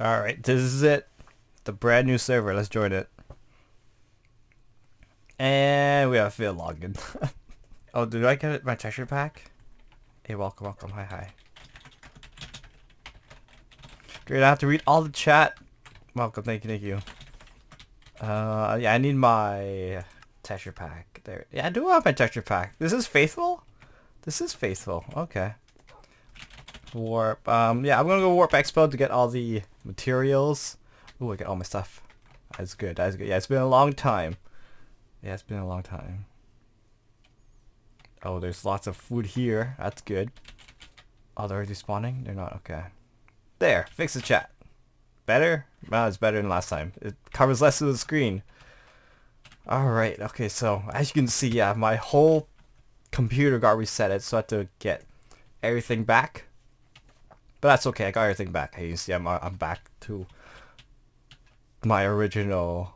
Alright, this is it. The brand new server. Let's join it. And we have a field login. Oh, did I get my texture pack? Hey, welcome, welcome. Hi, hi. Great, I have to read all the chat. Welcome, thank you, thank you. Yeah, I need my texture pack. There. Yeah, I do have my texture pack. This is faithful? This is faithful. Okay. Warp. Yeah, I'm gonna go Warp Expo to get all the materials. Ooh, I got all my stuff. That's good. That's good. Yeah, it's been a long time. Yeah, it's been a long time. Oh, there's lots of food here. That's good. Oh, they're already spawning? They're not. Okay. There. Fix the chat. Better? No, it's better than last time. It covers less of the screen. Alright. Okay, so as you can see, yeah, my whole computer got resetted, so I had to get everything back. But that's okay. I got everything back. Hey, you see, I'm back to my original,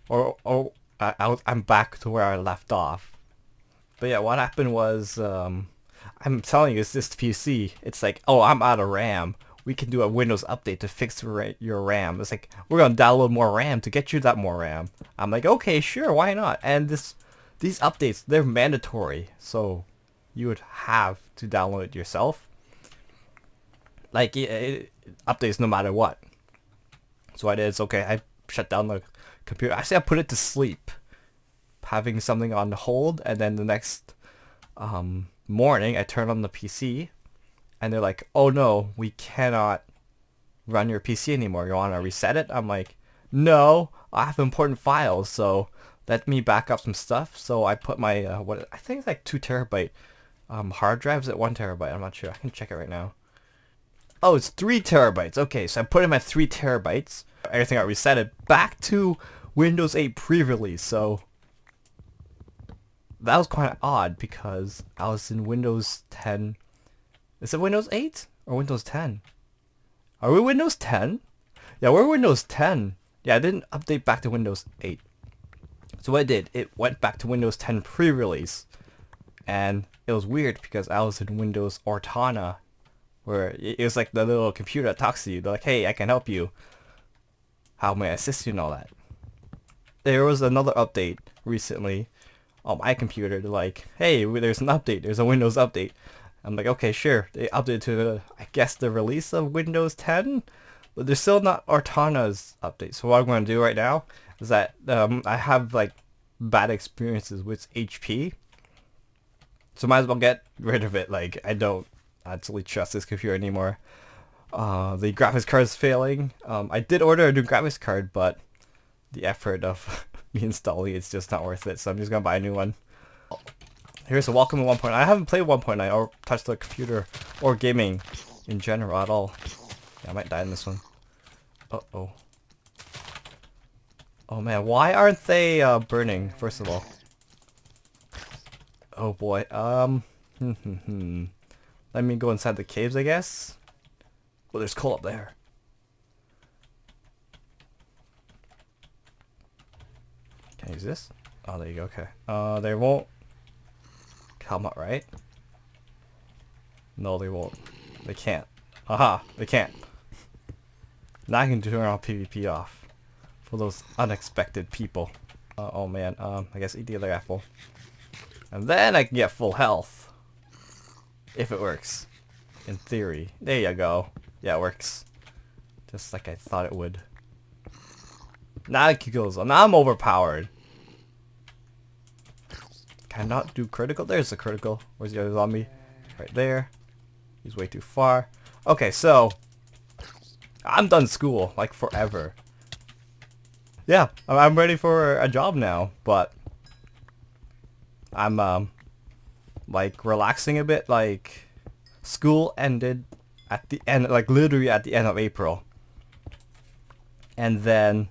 I'm back to where I left off. But yeah, what happened was, I'm telling you, it's this PC. It's like, oh, I'm out of RAM. We can do a Windows update to fix your RAM. It's like, we're gonna download more RAM to get you that more RAM. I'm like, okay, sure, why not? And these updates, they're mandatory, so you would have to download it yourself. Like, it updates no matter what. So I did. It's okay. I shut down the computer. Actually, I put it to sleep, having something on hold, and then the next morning I turned on the PC, and they're like, "Oh no, we cannot run your PC anymore. You want to reset it?" I'm like, "No, I have important files, so let me back up some stuff." So I put my what I think it's like 2 terabyte hard drives at 1 terabyte. I'm not sure. I can check it right now. Oh, it's 3 terabytes. Okay, so I put in my 3 terabytes. Everything got resetted back to Windows 8 pre-release. So that was quite odd because I was in Windows 10. Is it Windows 8 or Windows 10? Are we Windows 10? Yeah, we're Windows 10. Yeah, I didn't update back to Windows 8. So what I did, it went back to Windows 10 pre-release. And it was weird because I was in Windows Cortana, where it was like the little computer that talks to you. They're like, hey, I can help you. How may I assist you and all that? There was another update recently on my computer. They're like, hey, there's an update. There's a Windows update. I'm like, okay, sure. They updated to the, I guess, the release of Windows 10. But they're still not Cortana's update. So what I'm going to do right now is that I have like bad experiences with HP. So might as well get rid of it. Like, I don't actually trust this computer anymore. The graphics card is failing. I did order a new graphics card, but the effort of me installing it's just not worth it. So I'm just gonna buy a new one. Here's a welcome to 1.9. I haven't played 1.9 or touched the computer or gaming in general at all. Yeah, I might die in this one. Uh-oh. Oh man, why aren't they burning, first of all? Oh boy, let me go inside the caves, I guess. Well, there's coal up there. Can I use this? Oh, there you go, okay. They won't come up, right? No, they won't. They can't. Aha, they can't. Now I can turn all PvP off for those unexpected people. Oh man, I guess eat the other apple. And then I can get full health. If it works. In theory. There you go. Yeah, it works. Just like I thought it would. Now it kills. Now I'm overpowered. Cannot do critical. There's the critical. Where's the other zombie? Right there. He's way too far. Okay, so I'm done school. Like forever. Yeah, I'm ready for a job now. But I'm like relaxing a bit. Like school ended at the end, like literally at the end of April, and then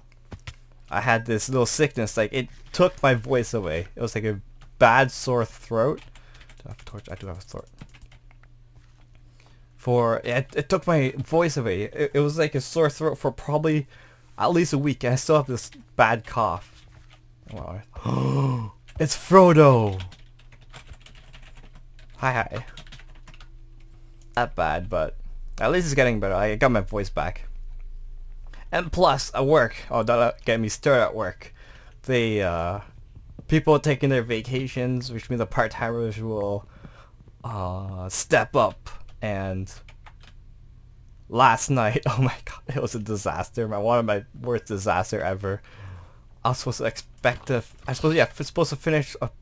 I had this little sickness. Like it took my voice away. It was like a bad sore throat. Do I have a torch? I do have a torch. It took my voice away. It was like a sore throat for probably at least a week, and I still have this bad cough. Wow. It's Frodo. Hi. Not bad, but at least it's getting better. I got my voice back. And plus, at work, oh, don't get me started at work. They, people taking their vacations, which means the part-timers will, step up. And last night, oh my god, it was a disaster. One of my worst disaster ever. I was supposed to expect to, supposed to finish up,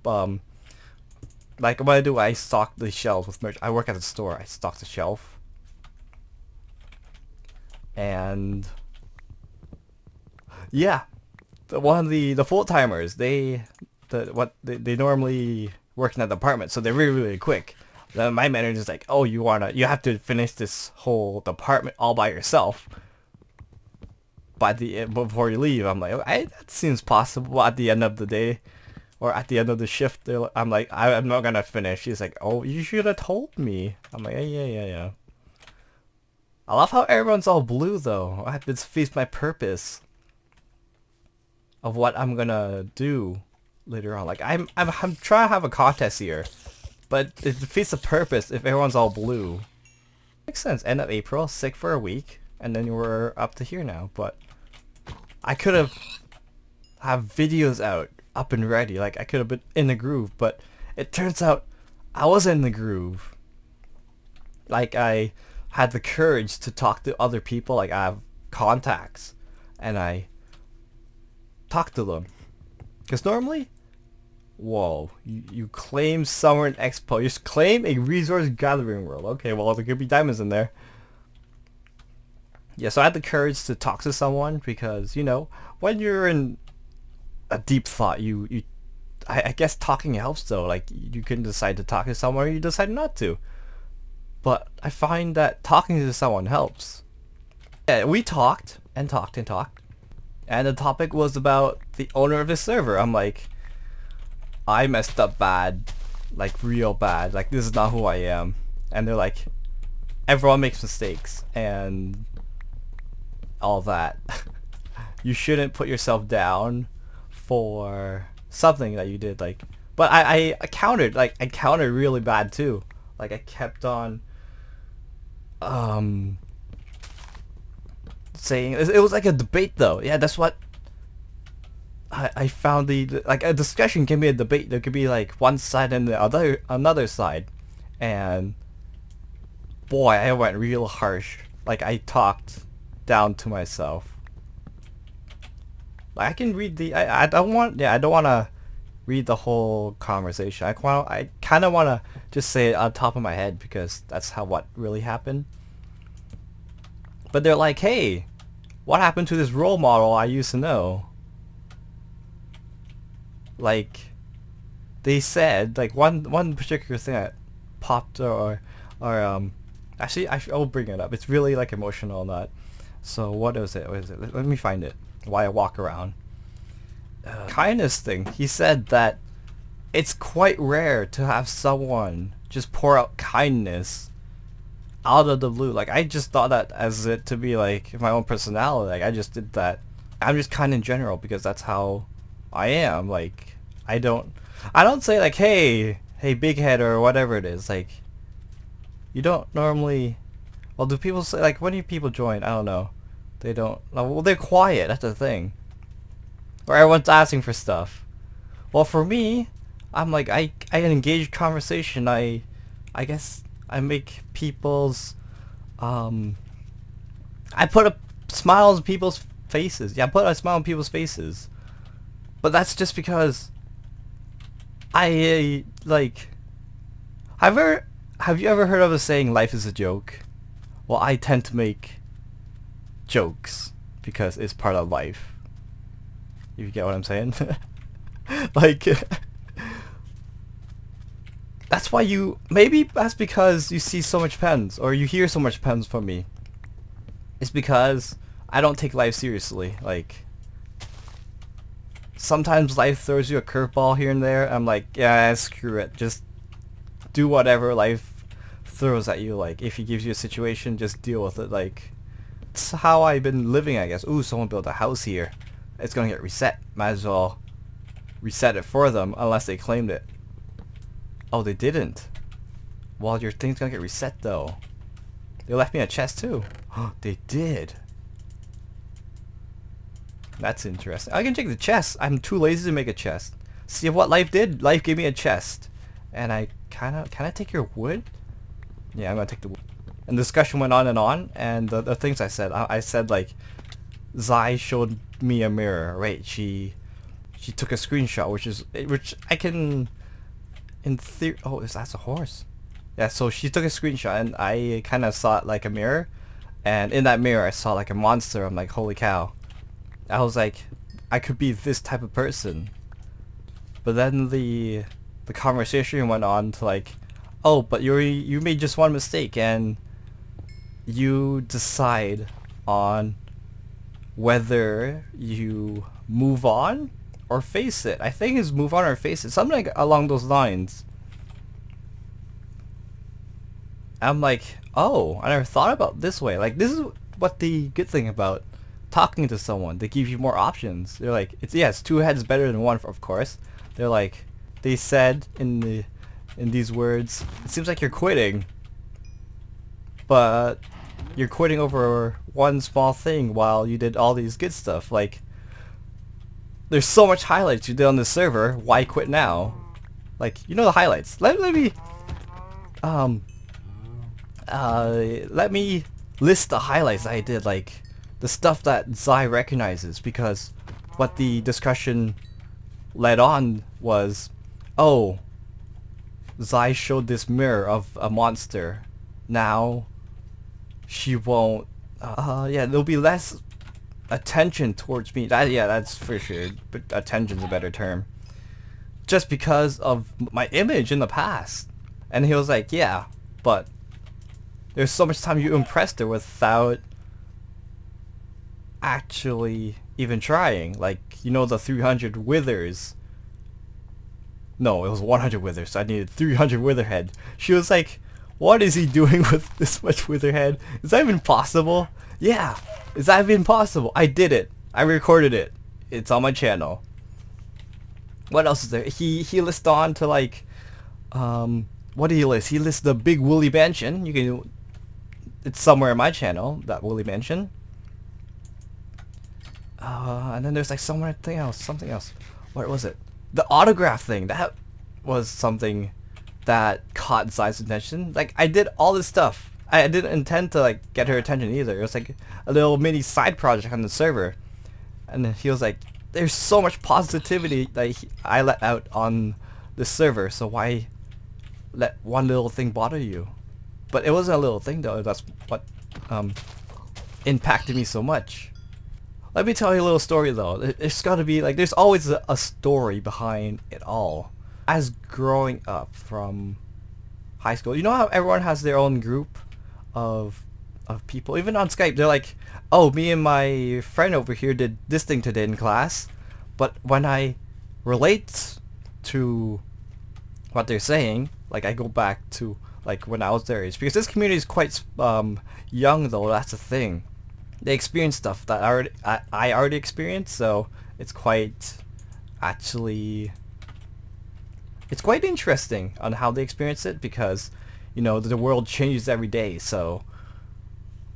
like what I do, I stock the shelves with merch. I work at a store, I stock the shelf. And yeah, one of the full-timers, they normally work in that department, so they're really quick. Then my manager's like, oh, you have to finish this whole department all by yourself before you leave. I'm like, okay, that seems possible. At the end of the day, or at the end of the shift, I'm like, I'm not gonna finish. She's like, oh, you should have told me. I'm like, yeah. I love how everyone's all blue though. I have to defeat my purpose of what I'm gonna do later on. Like I'm trying to have a contest here, but it defeats the purpose if everyone's all blue. Makes sense. End of April, sick for a week, and then we're up to here now. But I could have videos up and ready. Like I could have been in the groove, but it turns out I wasn't in the groove. Like I had the courage to talk to other people. Like I have contacts, and I talk to them. Because normally, whoa, you claim Summer Expo. You claim a resource gathering world. Okay, well there could be diamonds in there. Yeah, so I had the courage to talk to someone because, you know, when you're in a deep thought, I guess talking helps though. Like you can decide to talk to someone or you decide not to. But I find that talking to someone helps. Yeah, we talked and talked and talked. And the topic was about the owner of the server. I'm like, I messed up bad. Like real bad. Like this is not who I am. And they're like, everyone makes mistakes and all that. You shouldn't put yourself down for something that you did. Like, but I countered. Like I countered really bad too. Like I kept on saying it was like a debate though. Yeah, that's what I found. Like a discussion can be a debate. There could be like one side and the another side, and boy, I went real harsh. Like I talked down to myself. Like I can read the I don't want to read the whole conversation. I kind of want to just say it on top of my head because that's what really happened. But they're like, hey, what happened to this role model I used to know? Like, they said, like one particular thing that popped actually I'll bring it up. It's really like emotional and that. So what is it? Let me find it while I walk around. Kindness thing. He said that it's quite rare to have someone just pour out kindness out of the blue. Like I just thought that as it to be like my own personality. Like I just did that. I'm just kind in general because that's how I am. Like I don't say like hey big head or whatever it is. Like you don't normally. Well, do people say like when do people join? I don't know. They don't. Well, they're quiet. That's the thing. Or everyone's asking for stuff. Well, for me, I'm like I engage conversation. I guess I make people's I put a smile on people's faces. Yeah, I put a smile on people's faces. But that's just because I like. Have you ever heard of the saying "life is a joke"? Well, I tend to make jokes because it's part of life. If you get what I'm saying. Like that's why maybe that's because you see so much pens or you hear so much pens from me. It's because I don't take life seriously. Like sometimes life throws you a curveball here and there. I'm like, yeah, screw it. Just do whatever life throws at you. Like if he gives you a situation, just deal with it. Like it's how I've been living, I guess. Ooh, someone built a house here. It's gonna get reset. Might as well reset it for them unless they claimed it. Oh, they didn't. Well, your thing's gonna get reset though. They left me a chest too. They did. That's interesting. I can check the chest. I'm too lazy to make a chest. See what life did? Life gave me a chest. And I can I take your wood? Yeah, I'm gonna take the wood. And the discussion went on, and the things I said like, Zai showed me a mirror, right? She took a screenshot, which I can, in theory, oh, that's a horse. Yeah, so she took a screenshot, and I kind of saw it like a mirror, and in that mirror I saw like a monster. I'm like, holy cow. I was like, I could be this type of person. But then the conversation went on to like, oh, but you made just one mistake, and you decide on whether you move on or face it. I think it's move on or face it, something like along those lines. I'm like, oh, I never thought about it this way. Like, this is what the good thing about talking to someone. They give you more options. They're like, it's two heads better than one, of course. They're like, they said in these words, it seems like you're quitting, but you're quitting over one small thing while you did all these good stuff. Like, there's so much highlights you did on this server. Why quit now? Like, you know the highlights. Let me list the highlights I did, like the stuff that Zai recognizes, because what the discussion led on was, oh, Zai showed this mirror of a monster. Now she won't, yeah, there'll be less attention towards me. Yeah, that's for sure, but attention's a better term. Just because of my image in the past. And he was like, yeah, but there's so much time you impressed her without actually even trying. Like, you know, the 300 withers. No, it was 100 withers, so I needed 300 witherhead. She was like, what is he doing with this much witherhead? Is that even possible? Yeah, is that even possible? I did it. I recorded it. It's on my channel. What else is there? He lists on to like, what did he list? He lists the big woolly mansion. You can, it's somewhere in my channel, that woolly mansion. And then there's like something else. What was it? The autograph thing. That was something that caught Zai's attention. Like, I did all this stuff. I didn't intend to like get her attention either. It was like a little mini side project on the server. And then he was like, there's so much positivity that I let out on the server, so why let one little thing bother you? But it wasn't a little thing though. That's what impacted me so much. Let me tell you a little story though. There's gotta be like, there's always a story behind it all. As growing up from high school, you know how everyone has their own group of people, even on Skype. They're like, oh, me and my friend over here did this thing today in class, but when I relate to what they're saying, like I go back to like when I was their age, because this community is quite young though. That's the thing. They experience stuff that I already experienced, so it's quite interesting on how they experience it, because you know the world changes every day. So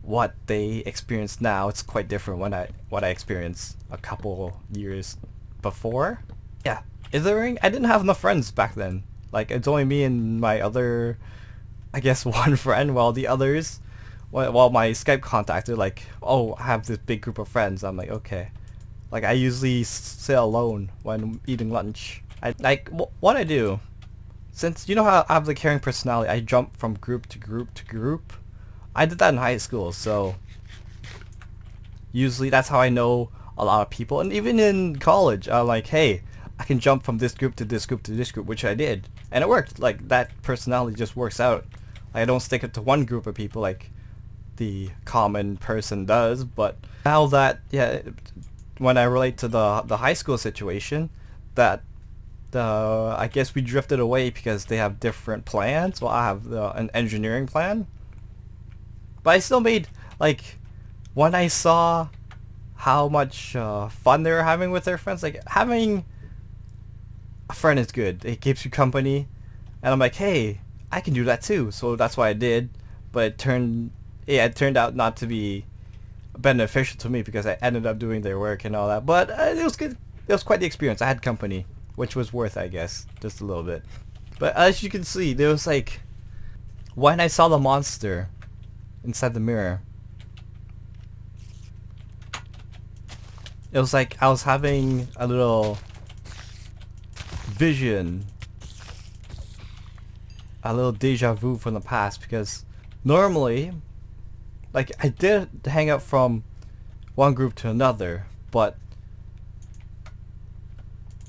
what they experience now, it's quite different what I experienced a couple years before. Yeah, Ithering, I didn't have enough friends back then. Like, it's only me and my other, I guess, one friend, while the others, while my Skype contacts are like, oh, I have this big group of friends. I'm like, okay. Like, I usually sit alone when eating lunch. What I do, since you know how I have the caring personality, I jump from group to group to group. I did that in high school, so usually that's how I know a lot of people. And even in college, I'm like, hey, I can jump from this group to this group to this group, which I did. And it worked. Like, that personality just works out. I don't stick it to one group of people like the common person does. But now that, yeah, when I relate to the high school situation, that I guess we drifted away because they have different plans. Well, I have an engineering plan. But I still made, like, when I saw how much fun they were having with their friends, like, having a friend is good. It keeps you company. And I'm like, hey, I can do that too. So that's what I did. But it turned out not to be beneficial to me because I ended up doing their work and all that. But it was good. It was quite the experience. I had company, which was worth, I guess, just a little bit. But as you can see, there was like, when I saw the monster inside the mirror, it was like I was having a little vision, a little deja vu from the past, because normally, like, I did hang out from one group to another, but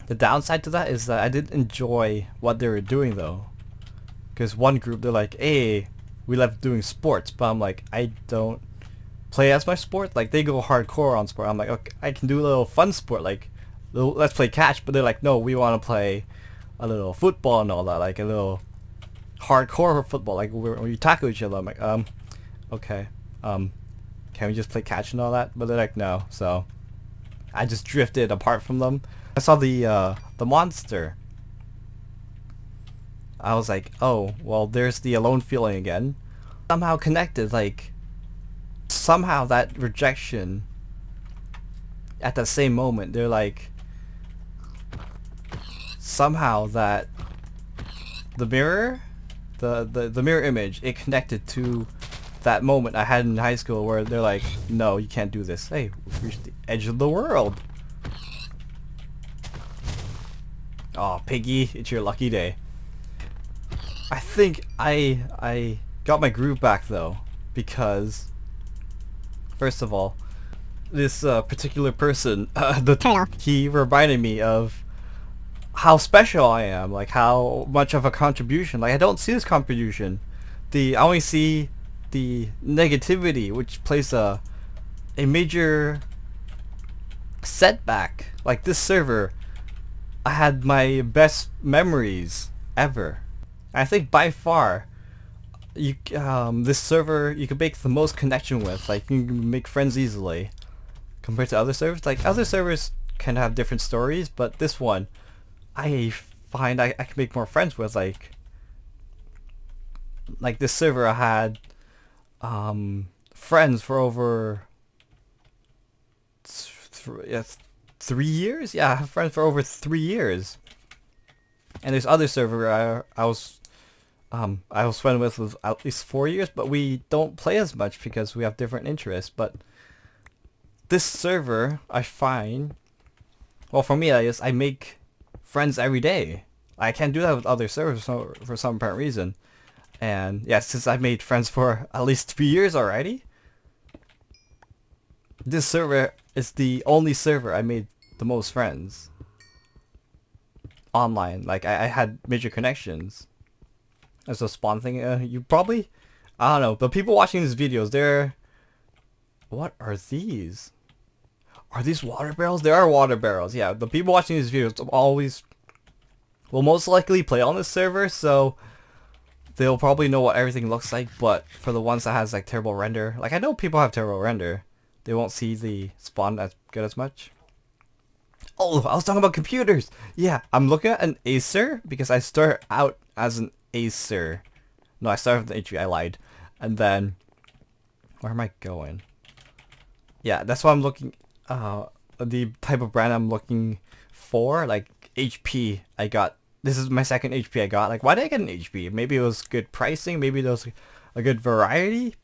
the downside to that is that I didn't enjoy what they were doing though. Because one group, they're like, hey, we love doing sports, but I'm like, I don't play as much sport. Like, they go hardcore on sport. I'm like, okay, I can do a little fun sport, like, let's play catch. But they're like, no, we want to play a little football and all that, like a little hardcore football, like where you tackle each other. I'm like, okay, can we just play catch and all that? But they're like, no. So I just drifted apart from them. I saw the monster. I was like, oh, well, there's the alone feeling again. Somehow connected, like, somehow that rejection at that same moment, they're like, somehow that the mirror, the mirror image, it connected to that moment I had in high school where they're like, no, you can't do this. Hey, we've reached the edge of the world. Oh, Piggy, it's your lucky day. I think I got my groove back though, because first of all, this particular person, the turtle, he reminded me of how special I am, like how much of a contribution. Like, I don't see this contribution. I only see the negativity, which plays a major setback. Like, this server, I had my best memories ever. I think by far, this server you can make the most connection with. Like, you can make friends easily compared to other servers. Like, other servers can have different stories, but this one, I find I can make more friends with. Like this server, I had friends for over 3 years. Yeah, I have friends for over 3 years. And there's other server I was friends with at least 4 years, but we don't play as much because we have different interests. But this server, I find, well, for me, I make friends every day. I can't do that with other servers for some apparent reason. And yeah, since I made friends for at least 3 years already, this server is the only server I made the most friends online. Like, I had major connections. As a spawn thing, you probably, I don't know, the people watching these videos, what are these? Are these water barrels? They are water barrels. Yeah, the people watching these videos will most likely play on this server, so they'll probably know what everything looks like. But for the ones that has like terrible render, like I know people have terrible render, they won't see the spawn as good as much. Oh, I was talking about computers. Yeah, I'm looking at an Acer because I started out as an Acer. No, I started with an HP. I lied. And then, where am I going? Yeah, that's what I'm looking. The type of brand I'm looking for, like HP. I got. This is my second HP I got. Like, why did I get an HP? Maybe it was good pricing. Maybe there was a good variety.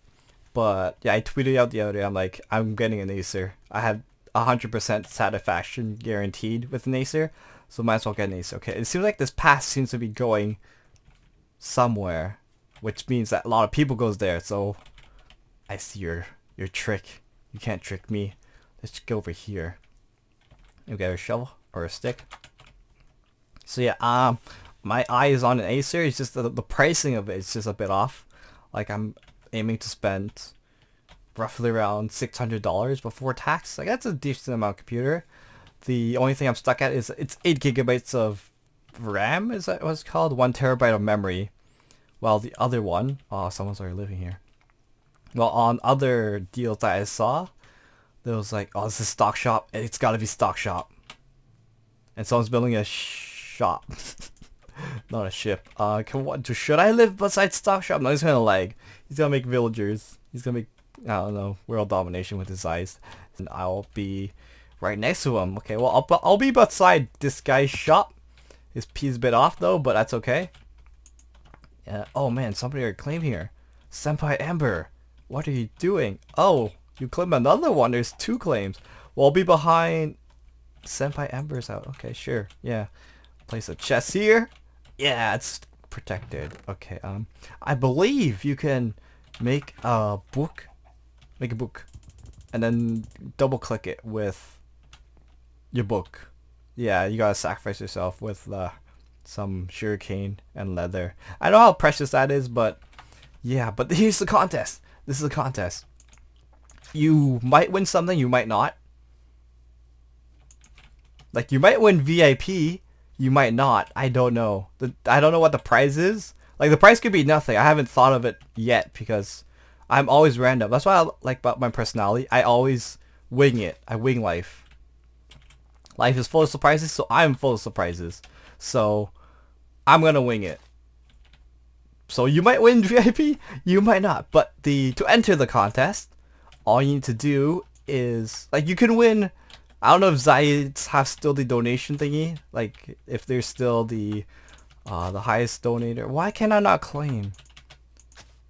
But yeah, I tweeted out the other day. I'm like, I'm getting an Acer. I had 100% satisfaction guaranteed with an Acer, so might as well get an Acer. Okay, it seems like this path seems to be going somewhere, which means that a lot of people goes there. So I see your trick. You can't trick me. Let's just go over here. You get a shovel or a stick. So yeah, my eye is on an Acer. It's just the pricing of it is just a bit off. Like, I'm aiming to spend roughly around $600 before tax. Like, that's a decent amount of computer. The only thing I'm stuck at is it's 8 gigabytes of RAM. Is that what it's called? 1 terabyte of memory. While the other one, oh, someone's already living here. Well, on other deals that I saw, there was like, oh, this is stock shop. It's got to be stock shop. And someone's building a shop. Not a ship. Should I live beside stock shop? No, he's gonna lag. He's gonna make villagers. He's gonna make I don't know, world domination with his eyes. And I'll be right next to him. Okay, well, I'll be beside this guy's shop. His P's a bit off though, but that's okay. Oh man, somebody already claimed here. Senpai Ember, what are you doing? Oh, you claim another one. There's 2 claims. Well, I'll be behind Senpai Ember's out. Okay, sure. Yeah. Place a chest here. Yeah, it's protected. Okay, I believe you can make a book. Make a book. And then double click it with your book. Yeah, you gotta sacrifice yourself with some sugarcane and leather. I know how precious that is, but yeah, but here's the contest. This is a contest. You might win something, you might not. Like, you might win VIP, you might not. I don't know. I don't know what the prize is. Like, the prize could be nothing. I haven't thought of it yet because I'm always random. That's what I like about my personality. I always wing it. I wing life. Life is full of surprises, so I'm full of surprises. So, I'm gonna wing it. So you might win VIP, you might not. But to enter the contest, all you need to do is, like, you can win. I don't know if Zai's have still the donation thingy, like if there's still the highest donator. Why can I not claim?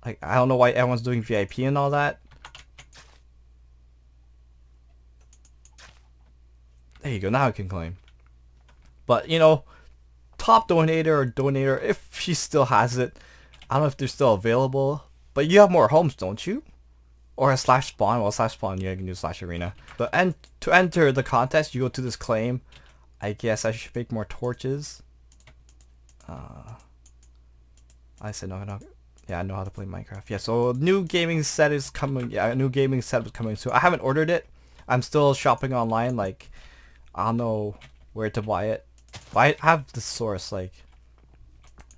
Like, I don't know why everyone's doing VIP and all that. There you go, now I can claim. But, you know, top donator or donator, if she still has it, I don't know if they're still available. But you have more homes, don't you? Or a slash spawn. Well, slash spawn, yeah, you can do slash arena. But to enter the contest, you go to this claim. I guess I should make more torches. I said no. Yeah, I know how to play Minecraft. Yeah, so new gaming set is coming. Yeah, a new gaming set is coming soon. I haven't ordered it. I'm still shopping online. Like, I don't know where to buy it. But I have the source. Like,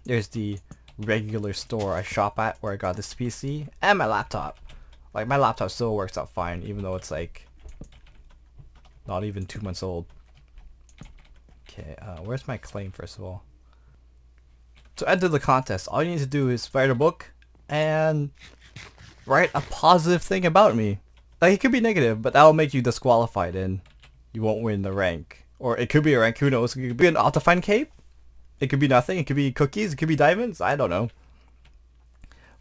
there's the regular store I shop at where I got this PC and my laptop. Like, my laptop still works out fine, even though it's like not even 2 months old. Okay, where's my claim first of all? To enter the contest, all you need to do is write a book and write a positive thing about me. Like, it could be negative, but that'll make you disqualified and you won't win the rank. Or it could be a rank, who knows? It could be an Altafine cape. It could be nothing. It could be cookies. It could be diamonds. I don't know.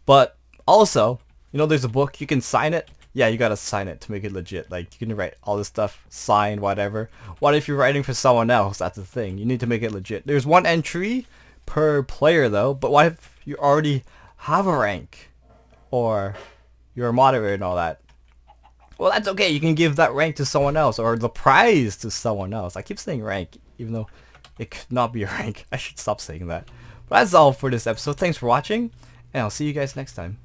But also, you know, there's a book. You can sign it. Yeah, you gotta sign it to make it legit. Like, you can write all this stuff, sign, whatever. What if you're writing for someone else? That's the thing. You need to make it legit. There's 1 entry per player though. But what if you already have a rank? Or you're a moderator and all that? Well, that's okay. You can give that rank to someone else. Or the prize to someone else. I keep saying rank, even though it could not be a rank. I should stop saying that. But that's all for this episode. Thanks for watching. And I'll see you guys next time.